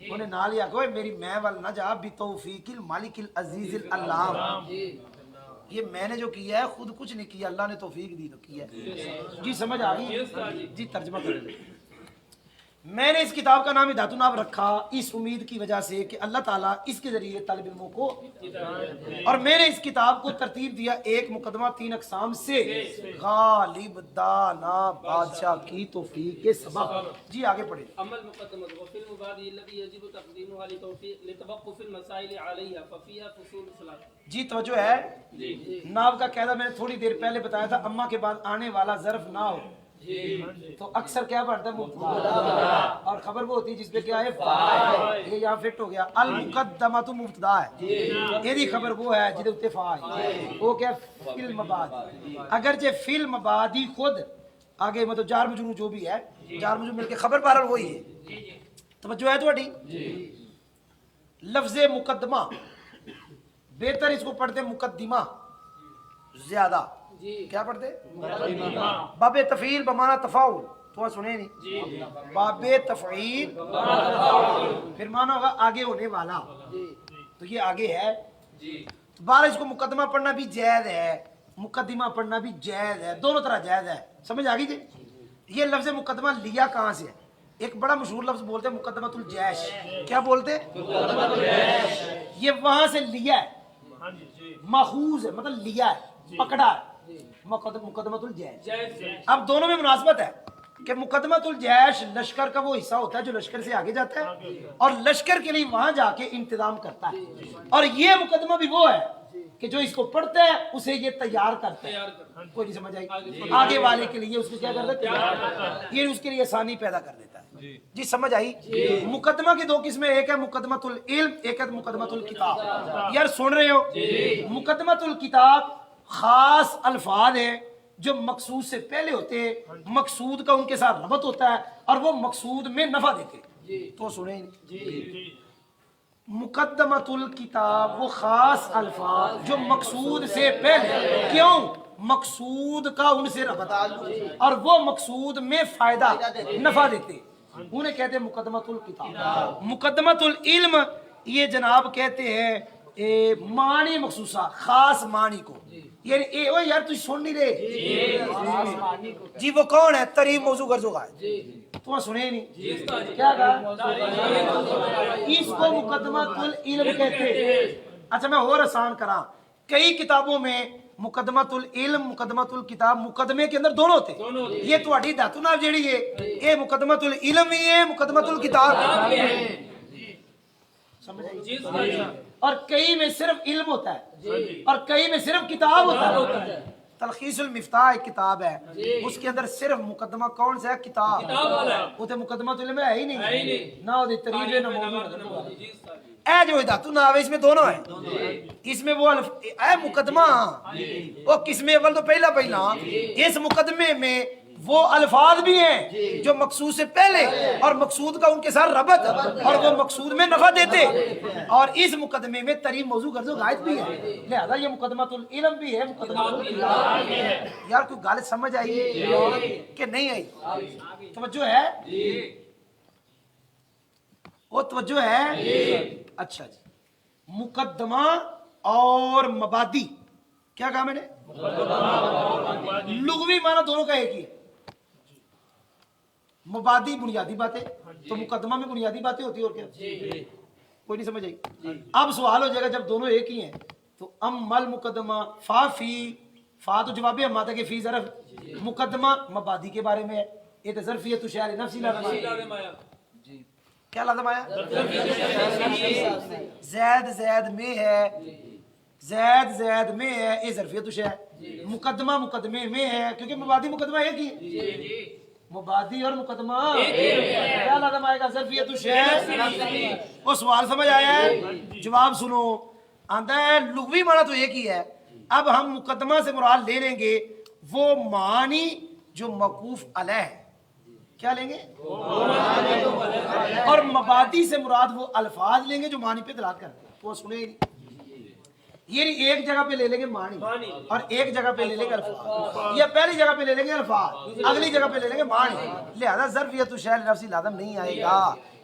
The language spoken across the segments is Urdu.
انہیں نال ہی آکھو میری میں وال نہ جا بتوفیق المالک العزیز العلام. یہ میں نے جو کیا ہے خود کچھ نہیں کیا، اللہ نے توفیق دی تو کیا ہے. جی سمجھ آ گئی؟ جی ترجمہ کر لیں. میں نے اس کتاب کا نام ہدایت الناب رکھا اس امید کی وجہ سے کہ اللہ تعالیٰ اس کے ذریعے طالب علموں کو، اور میں نے اس کتاب کو ترتیب دیا ایک مقدمہ 3 اقسام سے، غالب دانا بادشاہ کی توفیق کے سبب. جی آگے پڑھیں. اما المقدمة وفي المبادئ التي يجب تقديمها لتوقف المسائل عليها ففيها فصول ثلاثة. جی توجہ ہے. ناو کا قاعدہ میں نے تھوڑی دیر پہلے بتایا تھا، اما کے بعد آنے والا ظرف نہ ہو تو اکثر کیا پڑھتا ہے مبتدا، اور خبر وہ ہوتی ہے جس پہ کیا ہے فاعل. یہ یہاں فٹ ہو گیا. المقدمۃ مبتدا ہے، یہ خبر وہ ہے جدے اتنے فاعل وہ کیا فی المبادی. اگرچہ فی المبادی خود آگے مطلب جار مجرور جو بھی ہے جار مجرور مل کے خبر بہرحال وہی ہے. توجہ ہے تھوڑی. لفظ مقدمہ بہتر اس کو پڑھتے مقدمہ زیادہ. کیا پڑھتے؟ باب تفعیل بمعنی تفاعل. تو سنے نہیں؟ باب تفعیل پھر معنی ہوگا آگے ہونے والا، تو یہ آگے ہے. تو بارہ اس کو مقدمہ پڑھنا بھی جائز ہے، مقدمہ پڑھنا بھی جائز ہے، دونوں طرح جائز ہے. سمجھ آگئی جی؟ یہ لفظ مقدمہ لیا کہاں سے ہے؟ ایک بڑا مشہور لفظ بولتے ہیں مقدمۃ الجیش. کیا بولتے؟ یہ وہاں سے لیا ہے، ماخوذ ہے مطلب لیا ہے، پکڑا ہے. مقدمۃ الجیش. اب دونوں میں مناسبت ہے کہ مقدمۃ الجیش لشکر کا وہ حصہ ہوتا ہے جو لشکر سے آگے جاتا ہے اور لشکر کے لیے وہاں جا کے انتظام کرتا ہے، اور یہ مقدمہ بھی وہ ہے کہ جو اس کو پڑھتا ہے اسے یہ تیار کرتا ہے. کوئی نہیں سمجھ آئی؟ آگے والے کے لیے اس کو کیا کر دیتا ہے؟ یہ اس کے لیے آسانی پیدا کر دیتا ہے. جی سمجھ آئی؟ مقدمہ کی 2 قسمیں، ایک ہے مقدمۃ العلم، ایک ہے مقدمۃ الکتاب. یار سن رہے ہو؟ مقدمۃ الکتاب خاص الفاظ ہیں جو مقصود سے پہلے ہوتے ہیں، مقصود کا ان کے ساتھ ربط ہوتا ہے اور وہ مقصود میں نفع دیتے. تو سنیں. مقدمۃ الکتاب وہ خاص الفاظ جو مقصود سے پہلے، کیوں؟ مقصود کا ان سے ربط اور وہ مقصود میں فائدہ نفع دیتے، انہیں کہتے ہیں مقدمۃ الکتاب. مقدمۃ العلم یہ جناب کہتے ہیں معنی مخصوصہ، خاص معنی کو. یعنی او یار تو سن نہیں رہے جی. وہ کون ہے؟ تریم موضوع غرض ہوگا. تو سنے نہیں کیا کہا؟ اس کو مقدمۃ العلم کہتے ہیں. اچھا میں اور آسان کراں، کئی کتابوں میں مقدمۃ العلم مقدمۃ الکتاب مقدمے کے اندر دونوں ہوتے. یہ تہاڈی دھاتو ناب جیڑی ہے یہ مقدمۃ العلم ہی ہے، مقدمۃ الکتاب سمجھ. اور کئی میں صرف علم ہوتا ہے اور کئی میں صرف کتاب ہوتا ہے. تلخیص المفتاح ایک کتاب ہے، اس کے اندر صرف مقدمہ کون سا ہے؟ کتاب. وہ تو مقدمہ تو علم ہے ہی نہیں، نہ وہ تریف ہے نہ موضوع. اے جو ہدایت النحو اس میں دونوں ہیں. اس میں وہ اے مقدمہ وہ قسم اول تو پہلا اس مقدمے میں وہ الفاظ بھی ہیں جو مقصود سے پہلے اور مقصود کا ان کے ساتھ ربط اور وہ مقصود میں نفع دیتے، اور اس مقدمے میں ترین موضوع غرض و غائب بھی ہے، لہذا یہ مقدمۃ العلم بھی ہے، مقدمۃ الکتاب بھی ہے. یار کوئی گل سمجھ آئی کہ نہیں آئی؟ توجہ ہے؟ وہ توجہ ہے. اچھا جی. مقدمہ اور مبادی کیا کہا میں نے؟ لغوی معنی دونوں کا ایک ہی ہے. مبادی بنیادی باتیں، تو مقدمہ میں بنیادی باتیں ہوتی ہیں اور کیا؟ کوئی نہیں سمجھ آئی؟ اب سوال ہو جائے گا جب دونوں ایک ہی ہیں تو امل مقدمہ فا فی، فا تو جواب ہے ماتا کے فی ظرف، مقدمہ مبادی کے بارے میں ہے. یہ تو ظرفیت تو شعر نفسی لازم آیا. کیا لازم آیا؟ زید میں ہے، زید میں ہے، یہ ظرفیت تو شعر. مقدمہ مقدمے میں ہے کیونکہ مبادی مقدمہ ایک ہی ہے. مبادی اور مقدمہ کیا لازم آئے گا؟ ظرفیت الشیء. وہ سوال سمجھ آیا ہے؟ جواب سنو. آندا ہے لغوی معنی تو ایک ہی ہے. اب ہم مقدمہ سے مراد لے لیں گے وہ معنی جو موقوف علیہ ہے. کیا لیں گے؟ اور مبادی سے مراد وہ الفاظ لیں گے جو معنی پہ دلالت کرتے ہیں. وہ سنیں یہ ایک جگہ پہ لے لیں گے معنی اور ایک جگہ پہ لے لیں گے الفاظ، یا پہلی جگہ پہ لے لیں گے الفاظ، اگلی جگہ پہ لے لیں گے معنی. لہذا ظرفیت الشیء لفظی لازم نہیں آئے گا.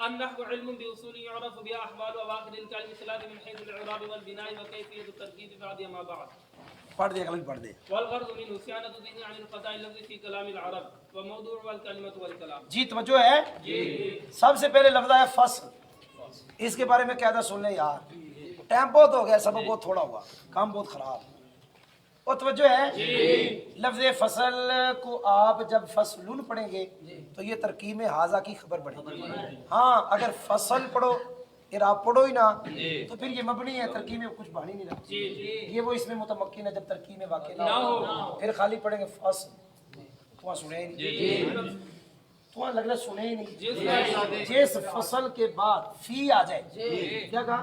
النحو علم بأصول يعرف بها أحوال وأواخر الكلم الثلاث من حيث الإعراب والبناء وكيفية التركيب بعضها مع بعض. پڑھ دے اگلا پڑھ دے. والغرض منه صيانة الذهن عن القطاع اللفظي في كلام العرب وموضوع والكلمة والكلام. جی توجہ ہے جی. سب سے پہلے لفظ ہے فصل، اس کے بارے میں کہہ دا سن لیں یار، ٹائم بہت ہو گیا، سبق بہت تھوڑا ہوا، کام بہت خراب. اور توجہ ہے لفظ فصل کو آپ جب فصلن پڑھیں گے تو یہ ترکیب میں حاضہ کی خبر پڑے گی. ہاں اگر فصل پڑھو پھر آپ پڑھو ہی نہ تو پھر یہ مبنی ہے، ترکیب میں کچھ بانی نہیں رہا. یہ وہ اس میں متمکن ہے جب ترکیب میں واقع نہ ہو، پھر خالی پڑھیں گے فصل. تو سنے ہی نہیں، تو لگ رہا سنے ہی نہیں. جس فصل کے بعد فی آ جائے، کیا کہا؟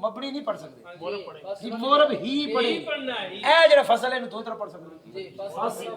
ਮਬਨੀ ਨਹੀਂ ਪੜ ਸਕਦੇ ਜੀ ਮੋਰਬ ਹੀ ਪੜੀ ਇਹ ਜਿਹੜਾ ਫਸਲ ਹੈ ਇਹਨੂੰ ਦੋ ਤਰ੍ਹਾਂ ਪੜ ਸਕਦੇ ਜੀ ਫਸਲ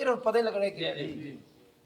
ਇਹਨੂੰ ਪਤਾ ਹੀ ਲੱਗਣਾ ਕਿ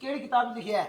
ਕਿਹੜੀ ਕਿਤਾਬ ਲਿਖਿਆ ਹੈ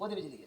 ਉਹਦੇ ਵਿੱਚ ਲਿਖਿਆ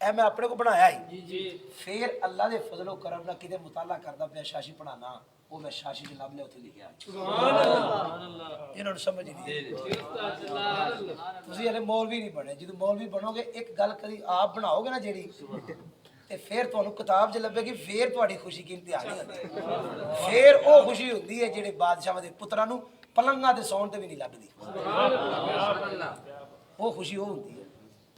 ਐ ਮੈਂ ਆਪਣੇ ਕੋ ਬਣਾਇਆ ਹੀ ਜੀ ਫਿਰ ਅੱਲਾ ਦੇ ਫਜ਼ਲ ਉਹ ਕਰਮ ਨਾਲ ਕਿਤੇ ਮੁਤਾਲਾ ਕਰਦਾ ਪਿਆ ਸ਼ਾਸ਼ੀ ਪੜਾਣਾ ਉਹ ਮੈਂ ਸ਼ਾਸ਼ੀ ਚ ਲੱਭ ਲਿਆ ਉੱਥੇ ਲਿਖਿਆ ਸੁਭਾਨ ਅੱਲਾਹ ਇਹਨਾਂ ਨੂੰ ਸਮਝ ਨਹੀਂ ਤੁਸੀਂ ਹਲੇ ਮੌਲਵੀ ਨਹੀਂ ਬਣੇ ਜਦੋਂ ਮੌਲਵੀ ਬਣੋਗੇ ਇੱਕ ਗੱਲ ਕਦੀ ਆਪ ਬਣਾਓਗੇ ਨਾ ਜਿਹੜੀ ਤੇ ਫਿਰ ਤੁਹਾਨੂੰ ਕਿਤਾਬ 'ਚ ਲੱਭੇਗੀ ਫਿਰ ਤੁਹਾਡੀ ਖੁਸ਼ੀ ਕੀ ਇਮਤਿਹਾਨ ਨਹੀਂ ਹੁੰਦੀ ਫਿਰ ਉਹ ਖੁਸ਼ੀ ਹੁੰਦੀ ਹੈ ਜਿਹੜੇ ਬਾਦਸ਼ਾਹਾਂ ਦੇ ਪੁੱਤਰਾਂ ਨੂੰ ਪਲੰਗਾਂ ਤੇ ਸੌਣ ਤੇ ਵੀ ਨਹੀਂ ਲੱਭਦੀ ਸੁਭਾਨ ਅੱਲਾਹ ਉਹ ਖੁਸ਼ੀ ਉਹ ਹੁੰਦੀ ਹੈ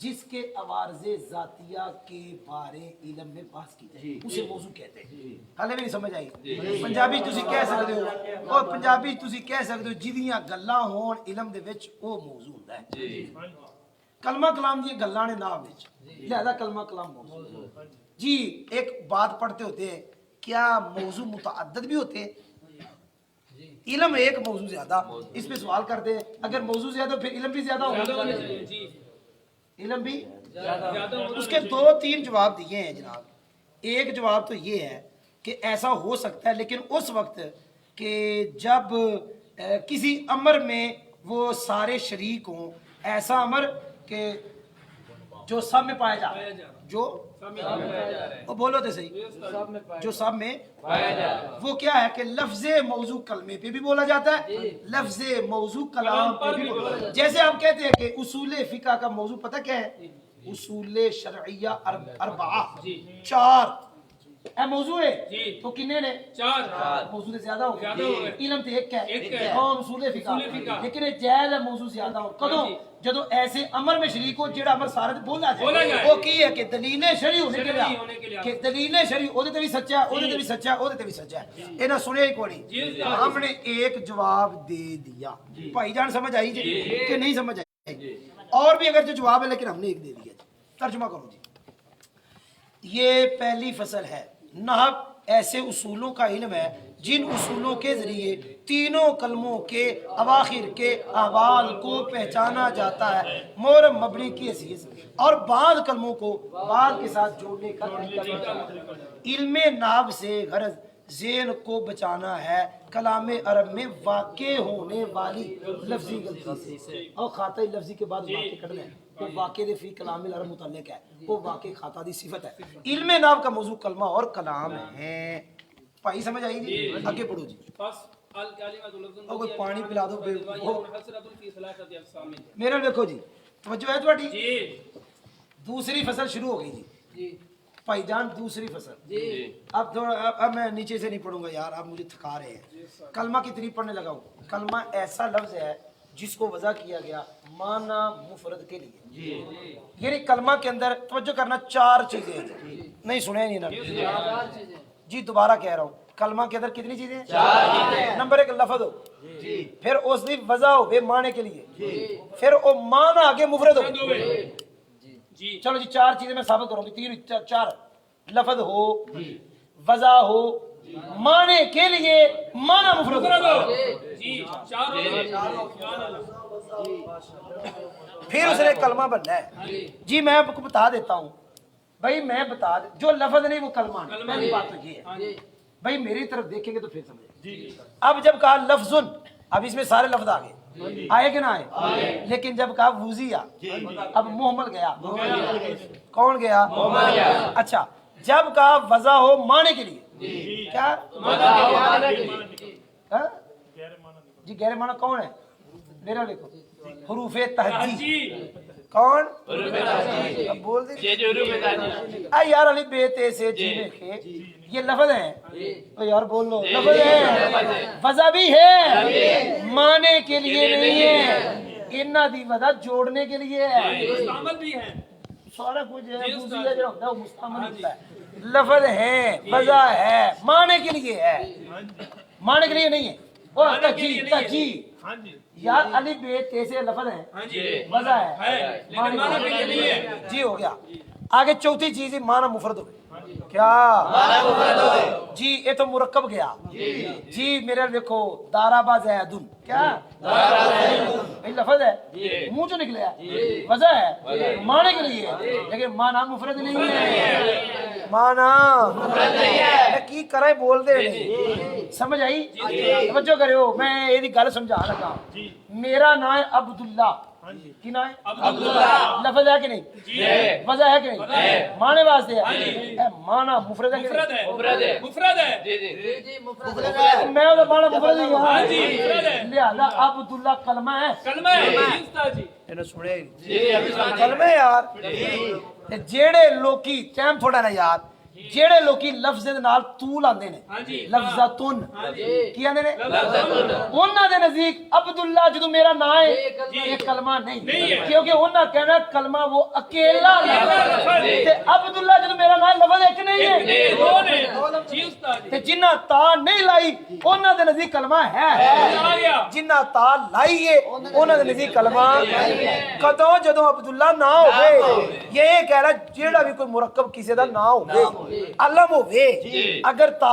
جس کے عوارض ذاتیہ کے بارے علم میں بحث کی جائے اسے موضوع کہتے ہیں. حالے بھی نہیں سمجھ آئی؟ پنجابی تسی کہہ سکتے ہو اور پنجابی تسی کہہ سکتے ہو جدیاں گلاں ہون علم دے وچ او موضوع ہوندا ہے. کلمہ کلام دی گلاں نے نام وچ لہذا کلمہ کلام موضوع. جی ایک بات پڑھتے ہوتے ہیں کیا موضوع متعدد بھی ہوتے ہیں؟ علم ایک موضوع زیادہ اس پہ سوال کرتے ہیں اگر موضوع زیادہ پھر علم بھی زیادہ ہوگا. علم بھی اس کے 2-3 جواب دیے ہیں جناب. ایک جواب تو یہ ہے کہ ایسا ہو سکتا ہے لیکن اس وقت کہ جب کسی امر میں وہ سارے شریک ہوں ایسا امر کہ جو سب میں پایا جا رہا ہے جو وہ بولو تو صحیح جو سب میں وہ کیا ہے کہ لفظ موضوع کلمے پہ بھی بولا جاتا ہے لفظ موضوع کلام پہ بھی بولا جاتا ہے. جیسے ہم کہتے ہیں کہ اصول فقہ کا موضوع پتہ کیا ہے؟ اصول شرعیہ اربعہ 4 اے موضوع ہے تو کنے نے 4 موضوع زیادہ ہو گئے. علم تے ایک ہے اور اصول فقہ لیکن جائز ہے موضوع زیادہ ہو کدوں جدو ایسے امر میں شریک ہو جڑا امر سارے بولا جائے وہ کی ہے کہ دلیل شرعی ہونے کے لیے کہ دلیل شرعی اودے تے بھی سچا ہے اودے تے بھی سچا ہے اودے تے بھی سچا ہے. انہاں سنیا ہی کوئی نہیں. ہم نے ایک جواب دے دیا. بھائی جان سمجھ آئی جی کہ نہیں سمجھ آئی؟ اور بھی اگر جو جواب ہے لیکن ہم نے ایک دے دیا. ترجمہ کرو جی. یہ پہلی فصل ہے. نحو ایسے اصولوں کا علم ہے جن اصولوں کے ذریعے تینوں کلموں کے اواخر کے احوال کو پہچانا جاتا ہے مورب مبنی کی حیثیت سے اور بعض کلموں کو بعض کے ساتھ جوڑنے کا طریقہ. علم نحو سے غرض ذہن کو بچانا ہے کلام عرب میں واقع ہونے والی لفظی غلطی سے. اور خاطہ لفظی کے بعد واقع کرنا ہے وہ واقع فی کلام العرب متعلق ہے وہ واقع خاطہ دی صفت ہے. علم نحو کا موضوع کلمہ اور کلام ہے. بھائی سمجھ آئی جی؟ آگے پڑھو جی. اور کوئی پانی پلا دو میرا دیکھو جی توجہ ہے تھوڑی. دوسری فصل شروع ہو گئی جی. بھائی جان دوسری فصل. اب تھوڑا اب میں نیچے سے نہیں پڑھوں گا یار اب مجھے تھکا رہے ہیں. کلمہ کی طریق پڑھنے لگا ہوں. کلمہ ایسا لفظ ہے جس کو وضع کیا گیا معنی مفرد کے لیے. یعنی کلمہ کے اندر توجہ کرنا 4 چیزیں ہیں. نہیں سنے نہیں نا جی دوبارہ کہہ رہا ہوں. کلمہ کے اندر کتنی چیزیں ہیں؟ 4 چیزیں. نمبر 1 لفظ ہو پھر اس کی وضع ہو معنی کے لیے پھر وہ معنی آگے مفرد ہو. چلو جی 4 چیزیں میں ثابت کروں گی. 4 لفظ ہو وضع ہو معنی کے لیے معنی مفرد ہو پھر اس نے کلمہ بننا ہے. جی میں آپ کو بتا دیتا ہوں بھائی میں بتا جو لفظ نہیں وہ کلمہ نہیں. پہلی بات تو یہ ہے بھائی میری طرف دیکھیں گے تو پھر سمجھیں. اب جب کہا لفظن اب اس میں سارے لفظ آگے آئے کہ نہ آئے لیکن جب کہا وزیہ اب محمل گیا. کون گیا؟ اچھا جب کہا وضع ہو معنی کے لیے کیا جی غیر معنی کون ہے؟ میرا دیکھو حروف تہجی کون بول دے یار علی بے تے سے جی میں کھے یہ لفظ ہیں یار بول لو لفظ ہیں وضع بھی ہے معنی کے لیے نہیں ہے. انہاں دی وضع جوڑنے کے لیے ہے مستعمل بھی ہے سارا کچھ ہے. دوسری جو ہوتا ہے وہ مستعمل ہوتا ہے. لفظ ہے وضع ہے معنی کے لیے ہے معنی کے لیے نہیں ہے. اور تجی یار علی بے تے سے لفظ ہے وضع ہے معنی کے لیے نہیں ہے. جی ہو گیا. آگے چوتھی چیز معنی مفرد ہو کیا جی یہ تو مرکب گیا. جی میرے دیکھو دارابا زیدن کیا لفظ ہے منہ جو نکلے وضع ہے معنی کے لیے لیکن معنی مفرد نہیں ہے. معنی کی کرے بول دے سمجھ آئی؟ توجہ کرو میں یہ گل سمجھا لگا. میرا نام ہے عبداللہ کی نام ہے عبداللہ. لفظ ہے کہ نہیں وضع ہے کہ نہیں معنی واسطے ہے معنی مفرد ہے مفرد ہے میں وہ معنی مفرد ہے لہذا عبداللہ کلمہ ہے کلمہ یار. جیڑے لوکی ٹائم تھوڑا نا یار ਜਿਹੜੇ ਲੋਕੀ ਲਫ਼ਜ਼ ਦੇ ਨਾਲ ਤੂ ਲਾਉਂਦੇ ਨੇ ਹਾਂਜੀ। ਲਫ਼ਜ਼ਤੁਨ ਹਾਂਜੀ। ਕੀ ਆਂਦੇ ਨੇ ਲਫ਼ਜ਼ਤੁਨ। ਉਹਨਾਂ ਦੇ ਨਜ਼ਦੀਕ ਅਬਦੁੱਲਾ ਜਦੋਂ ਮੇਰਾ ਨਾਂ ਹੈ ਇਹ ਕਲਮਾ ਨਹੀਂ ਕਿਉਂਕਿ ਉਹਨਾਂ ਕਹਿਣਾ ਕਲਮਾ ਉਹ ਅਕੇਲਾ ਲਫ਼ਜ਼ ਹੈ ਤੇ ਅਬਦੁੱਲਾ ਜਦੋਂ ਮੇਰਾ ਨਾਂ ਲਫ਼ਜ਼ ਇੱਕ ਨਹੀਂ ਹੈ ਜੀ ਉਸਤਾਦ ਤੇ ਜਿਨ੍ਹਾਂ ਤਾ ਨਹੀਂ ਲਾਈ ਉਹਨਾਂ ਦੇ ਨਜ਼ਦੀਕ ਕਲਮਾ ਹੈ ਆ ਗਿਆ ਜਿਨ੍ਹਾਂ ਤਾ ਲਾਈਏ ਉਹਨਾਂ ਦੇ ਨਜ਼ਦੀਕ ਕਲਮਾ ਕਦੋਂ ਜਦੋਂ ਅਬਦੁੱਲਾ ਨਾ ਹੋਵੇ ਇਹ ਕਹਿ ਰਿਹਾ ਜਿਹੜਾ ਵੀ ਕੋਈ ਮੁਰੱਕਬ ਕਿਸੇ ਦਾ ਨਾ ਹੋਵੇ ਅਲਮ ਹੋਵੇ ਅਗਰ ਤਾ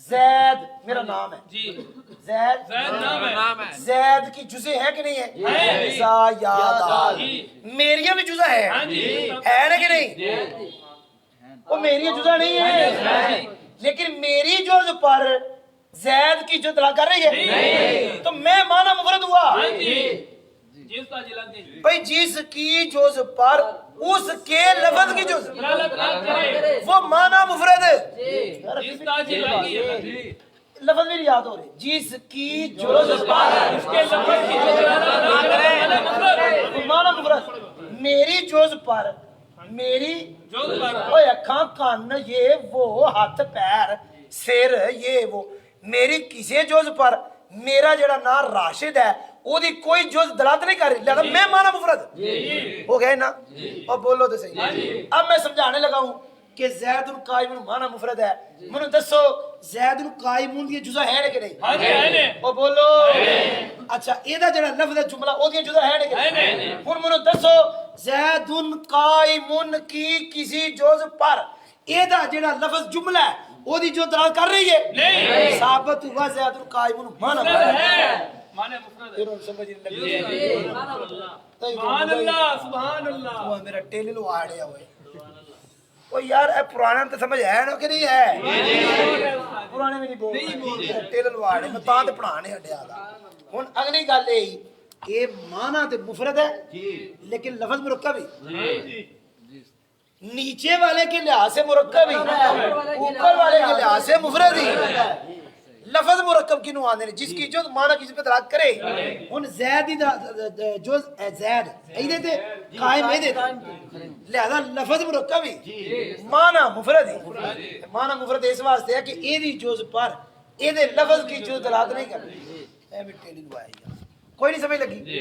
زید میرا نام ہے جی زید زید نام ہے زید کی جزے ہیں کہ نہیں ہے زا یا دال میریاں بھی جزا ہے ہاں جی ہے نا کہ نہیں وہ میری جزا نہیں ہے لیکن میری جز پر زید کی جو دلا کر رہی ہے تو میں مانا مفرد ہوا ہاں جی جس کا جلا دیں بھئی جس کی جز پر اس کے لفظ کی جز دلالت نہ کرے وہ مانا مفرد جس کا جلا دیں لفظ میری یاد ہو رہی جس کی جز پر اس کے لفظ کی جو دلالت نہ کرے وہ مانا مفرد میری جز پر میری جو پر اوے اکھاں کان یہ وہ ہاتھ پیر سر یہ وہ میری کسی جز پر میرا جڑا نام راشد ہے وہ دی کوئی جز دلالت نہیں کر رہی لہذا میں مانا مفرد ہو گئے نا اور بولو تو صحیح اب میں سمجھانے لگا ہوں کہ زید القائم مانا مفرد ہے منو دسو زید القائم دی جزا ہے کہ نہیں ہاں جی ہے نے او بولو اچھا ایدا جڑا لفظ ہے جملہ او دی جزا ہے کہ نہیں ہن منو دسو زید قائم کی کسی جز پر ایدا جڑا لفظ جملہ ہے او دی جو دلالت کر رہی ہے نہیں ثابت ہوا زید القائم مانا مفرد ہے مانے مفرد ہے پھر سمجھ نہیں لگی سبحان اللہ سبحان اللہ وہ میرا ٹیل لو آڑیا ہوئے وہ یار اے پرانا تو سمجھ ہے نا کہ نہیں ہے پرانے میں نہیں بول ٹیل لو آڑے میں تاں تے پڑھانے ہٹیا دا ہن اگلی گل اے کہ مانا تے مفرد ہے لیکن لفظ مرکب ہی نیچے والے کے لحاظ سے مرکب ہی اوپر والے کے لحاظ سے مفرد ہی لفظ مرکب کی نو آنے جس کی جو مانا کسی پہ دلالت کرے ان زید ہی جو زید ایدے تے قائم ایدے تے لہذا لفظ مرکب ہی مانا مفرد ہی مانا مفرد اس واسطے ہے کہ ایدی جوز پر ایدے لفظ کی جو دلالت نہیں کرے اے مٹے لی دعائی کوئی نہیں سمجھ لگی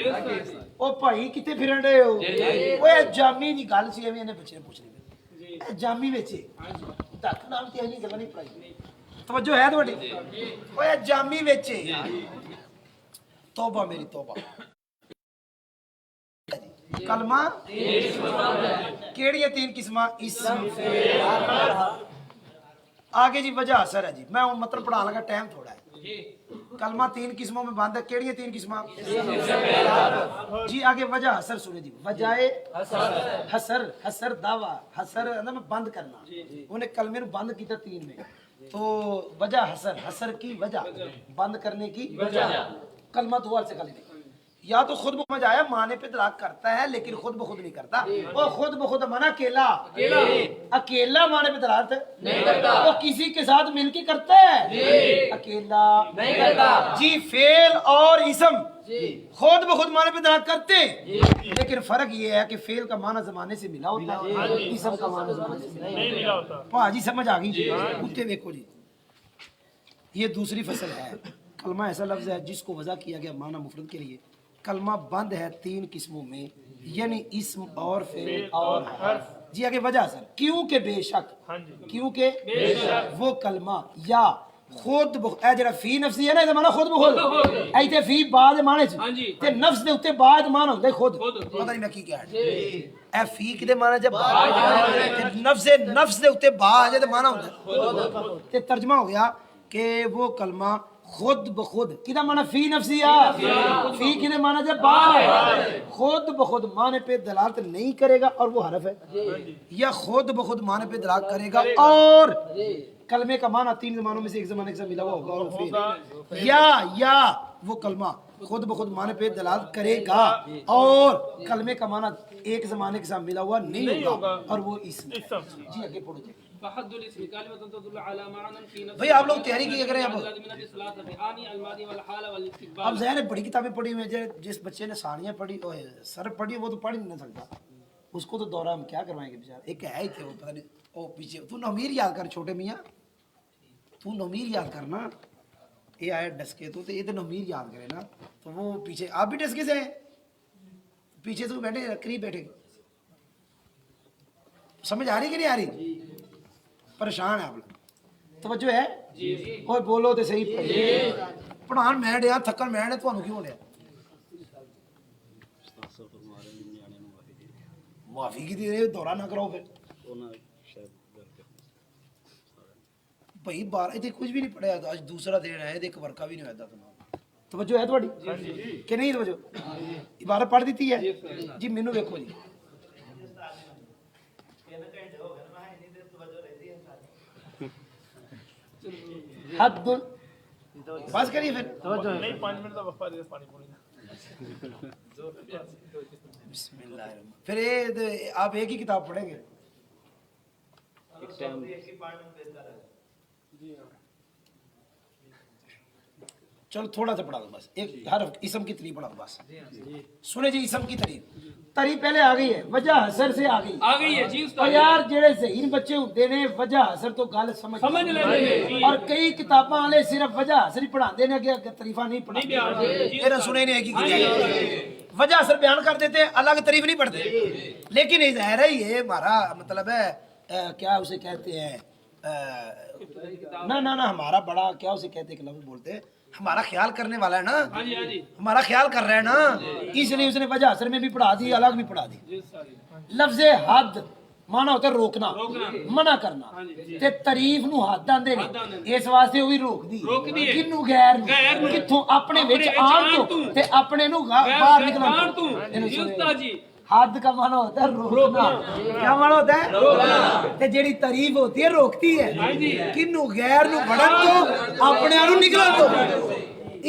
او بھائی کتے پھرن رہے ہو اوے جامی دی گل سی ایویں نے بچے نے پوچھ لی جامی وچ دک نام تے نہیں گل نہیں پڑھائی توجہ ہے تھوڑی اوے جامی وچ توبہ میری توبہ کلمہ کیڑی تین قسماں اسم آگے جی وجہ اثر ہے جی میں مطلب پڑھا لگا ٹائم تھوڑا ہے کلمہ تین قسموں میں باندھ ہے کیڑی تین قسماں جی آگے وجہ اثر سنے جی وجہ حسر حسر دعویٰ حسر میں بند کرنا انہیں کلمے بند کیتا تین میں تو وجہ حسر حسر کی وجہ بند کرنے کی وجہ کلمہ دو عرض سے کلمہ یا تو خود بخود آیا معنی پہ دلالت کرتا ہے لیکن خود بخود نہیں کرتا وہ خود بخود مانا اکیلا اکیلا معنی پہ دلالت نہیں کرتا وہ کسی کے ساتھ مل کے کرتا ہے اکیلا نہیں کرتا جی فعل اور اسم خود بخود معنی پہ دلالت کرتے لیکن فرق یہ ہے کہ فعل کا معنی زمانے سے ملا ہوتا ہے اسم کا معنی زمانے سے نہیں ملا ہوتا پاجی سمجھ آ گئی اٹھے دیکھو جی یہ دوسری فصل ہے کلمہ ایسا لفظ ہے جس کو وضع کیا گیا معنی مفرد کے لیے کلمہ بند ہے تین قسموں میں یعنی اسم اور فعل اور حرف جی آگے وجہ سر کیونکہ بے شک کیونکہ وہ کلمہ یا خود اے جڑا فی نفسی ہے نا یہ معنی خود بخود ایتے فی بعد معنی چ تے نفس دے اوتے بعد معنی ہوندا خود پتہ نہیں میں کی کہہ اے فی کدے معنی جب بعد نفس دے اوتے بعد تے معنی ہوندا تے ترجمہ ہو گیا کہ وہ کلمہ خود بخود کدھا معنی فی نفسی فی کدھے معنی جب بعد خود بخود معنی پہ دلالت نہیں کرے گا اور وہ حرف ہے یا خود بخود معنی پہ دلالت کرے گا اور کلمے کا معنی تین زمانوں میں سے ایک زمانے کے ساتھ ملا ہوا ہوگا اور فعل یا وہ کلمہ خود بخود معنی پہ دلالت کرے گا اور کلمے کا معنی ایک زمانے کے ساتھ ملا ہوا نہیں ہوگا اور وہ اسم جی آگے پڑھو جی فحد الاسم كلمة تدل على معنى في نفس بھئی آپ لوگ تیاری کی کریں اب اب اب ظاہر ہے بڑی کتابیں پڑھی ہوئی جس بچے نے ثانیہ پڑھی سر پڑھی وہ تو پڑھ ہی نہیں سکتا اس کو تو دورہ ہم کیا کروائیں گے بیچارہ ایک ہے ہی تھے وہ پتہ نہیں وہ پیچھے تو نومیر یاد کر چھوٹے میاں تو نومیر یاد کرنا یہ آئے ڈسکے تو یہ تو نومیر یاد کرے نا تو وہ پیچھے آپ بھی ڈسکے سے ہیں پیچھے تو بیٹھے قریب بیٹھے سمجھ آ رہی کہ نہیں آ رہی پریشان ہے آپ لوگ توجہ ہے اور بولو تو صحیح پڑھان میں ڈیا تھکن میں تو کیوں ہو رہا معافی کی دورہ نہ کرو پھر ਭਾਈ 12 ਤੇ ਕੁਝ ਵੀ ਨਹੀਂ ਪੜਿਆ, ਅੱਜ ਦੂਸਰਾ ਦਿਨ ਹੈ, ਇੱਕ ਵਰਕਾ ਵੀ ਨਹੀਂ ਹੋਇਆ ਤੁਹਾਨੂੰ। ਤਵੱਜੋ ਹੈ ਤੁਹਾਡੀ ਕਿ ਨਹੀਂ ਤਵੱਜੋ? ਇਬਾਰਤ ਪੜ੍ਹ ਦਿੱਤੀ ਹੈ ਜੀ। ਮੈਨੂੰ ਵੇਖੋ ਜੀ, حد بس کریے پھر نہیں 5 منٹ کا وقفہ دے پانی پوری بسم اللہ الرحمن۔ پھر آپ ایک ہی کتاب پڑھیں گے؟ چلو تھوڑا سا پڑھا دو بس، ایک ہر اسم کی تریف پڑھا دو بس۔ سنے جی اسم کی تریف پہلے آ گئی ہے، وجہ حسر سے آ گئی ہے جی اور یار جڑے ذہین بچے ہوتے نے وجہ حسر تو گل سمجھ لیندے اور کئی کتاباں والے صرف وجہ حسر ہی پڑھاندے نے کہ تریفاں نہیں پڑھاندے، میرا سنے نہیں ہے کہ وجہ حسر بیان کر دیتے الگ تریف نہیں پڑھتے، لیکن یہ ظاہر ہے یہ ہمارا مطلب ہے کیا اسے کہتے ہیں نہ ہمارا بڑا کیا اسے کہتے ہیں کہ لفظ بولتے ہمارا خیال کرنے والا ہے نا، ہمارا خیال کر رہا ہے نا، اس لیے اس نے وجہ حسر میں بھی پڑھا دی الگ بھی پڑھا دی۔ لفظ حد مانا ہوتا ہے روکنا، منع کرنا، تے تعریف نو حد آندے نے، اس واسطے وہی روک دی کنو غیر نو کتھوں اپنے وچ آن تو تے اپنے نو باہر نکلن تو۔ حد کا مانا ہوتا ہے روکنا، کیا مانا ہوتا ہے روکنا، تے جیڑی تعریف ہوتی ہے روکتی ہے کنو غیر نو بڑھن تو اپنے انو نکلن تو،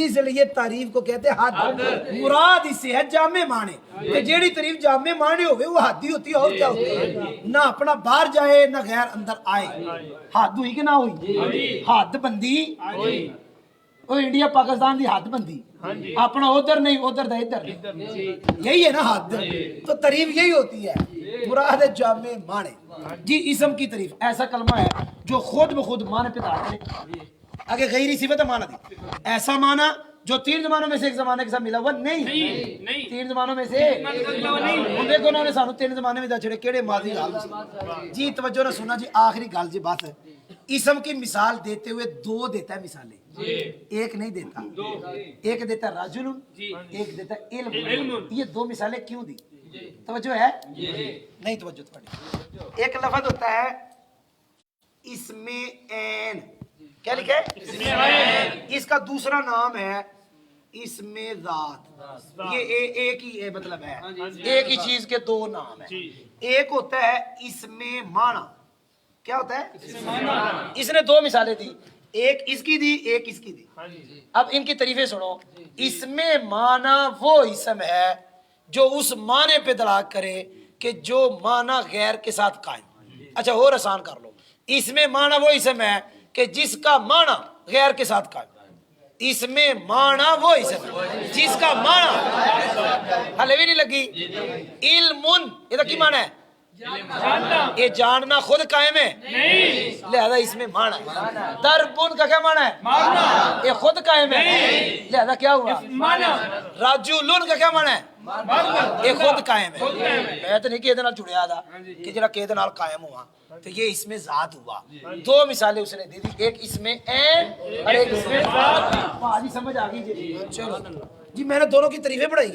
اس لیے تعریف کو کہتے ہیں حد۔ مراد اس سے ہے جامع معنی، تے جیڑی تعریف جامع معنی ہوئے وہ حد ہی ہوتی ہے اور کیا ہوتی ہے، نہ اپنا باہر جائے نہ غیر اندر آئے۔ حد ہوئی کہ نہ ہوئی؟ حد بندی وہ انڈیا پاکستان دی حد بندی، اپنا ادھر نہیں ادھر دا ادھر، یہی ہے نا حد۔ تو تعریف یہی ہوتی ہے، مراد جامع معنی۔ جی اسم کی تعریف ایسا کلمہ ہے جو خود بخود معنی پیدا کرے، آگے غیری صفت معنی دی، ایسا معنی جو 3 زمانوں میں سے ایک زمانے کے ساتھ ملا ہوا نہیں، 3 زمانوں میں سے ان دیکھو انہوں نے سانو 3 زمانے میں دا چھڑے کیڑے ماضی حال میں۔ جی توجہ نہ سننا جی، آخری گل جی بات ہے، اسم کی مثال دیتے ہوئے 2 دیتا ہے مثالیں، ایک نہیں دیتا، ایک دیتا ہے رجل، ایک دیتا ہے علم۔ یہ 2 مثالیں کیوں دی؟ توجہ ہے نہیں؟ توجہ تھوڑی۔ ایک لفظ ہوتا ہے اسم عین، کیا لکھا ہے؟ اس کا دوسرا نام ہے اسم ذات، یہ ایک ہی مطلب ہے، ایک ہی چیز کے 2 نام ہیں۔ ایک ہوتا ہے اسم معنی، کیا ہوتا ہے؟ اس نے 2 مثالیں دی، ایک اس کی دی ایک اس کی دی۔ اب ان کی تعریفیں سنو۔ اسم معنی وہ اسم ہے جو اس معنی پہ دلالت کرے کہ جو معنی غیر کے ساتھ قائم۔ اچھا اور آسان کر لو، اسم معنی وہ اسم ہے کہ جس کا معنی غیر کے ساتھ قائم۔ اسم معنی وہ اسم ہے جس کا معنی ہلے بھی نہیں لگی۔ علم یہ کی معنی ہے؟ یہ جاننا خود قائم ہے، لہذا اس میں معنی ہے۔ دربن کا کیا معنی ہے؟ یہ خود قائم ہے، لہذا کیا ہوا؟ راجولن کا کیا معنی ہے؟ یہ خود قائم ہے۔ میں تو نہیں کہ ادھے نال جڑیا تھا کہ جڑا کہ ادھے نال قائم ہوا، تو یہ اس میں ذات ہوا۔ 2 مثالیں اس نے دی دی، ایک اس میں عین اور ایک اس میں ذات۔ بھاجی سمجھ آ گئی جی؟ چلو جی میں نے دونوں کی تعریفیں پڑھائی۔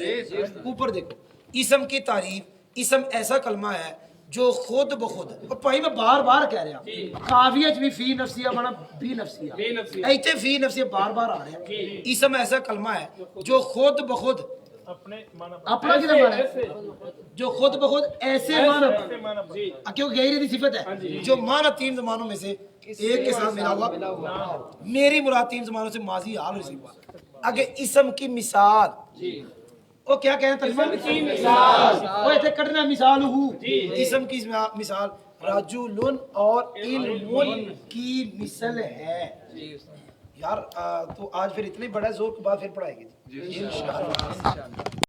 اوپر دیکھو، اسم کی تعریف، اسم ایسا کلمہ ہے جو خود بخود، بھائی میں بار بار کہہ رہا ہوں، قافیہ بھی فی نفسیہ مانا بی نفسیہ، ایتھے فی نفسیہ بار بار آ رہا ہے۔ اسم ایسا کلمہ ہے جو خود بخود اپنا کدھر مانا ہے، جو خود بخود ایسے مانا، کیوں غیری دی صفت ہے، جو مانا 3 زمانوں میں سے ایک کے ساتھ ملا ہوا۔ میری مراد 3 زمانوں سے ماضی حال رسید ہوا۔ اگر اسم کی مثال وہ کیا کہنا ترجمہ کی مثال، وہ ایسے کٹنا مثال ہو، اسم کی مثال رجل اور علم کی مثل ہے۔ یار تو آج پھر اتنے بڑا زور کے بعد پھر پڑھائے گی انشاءاللہ۔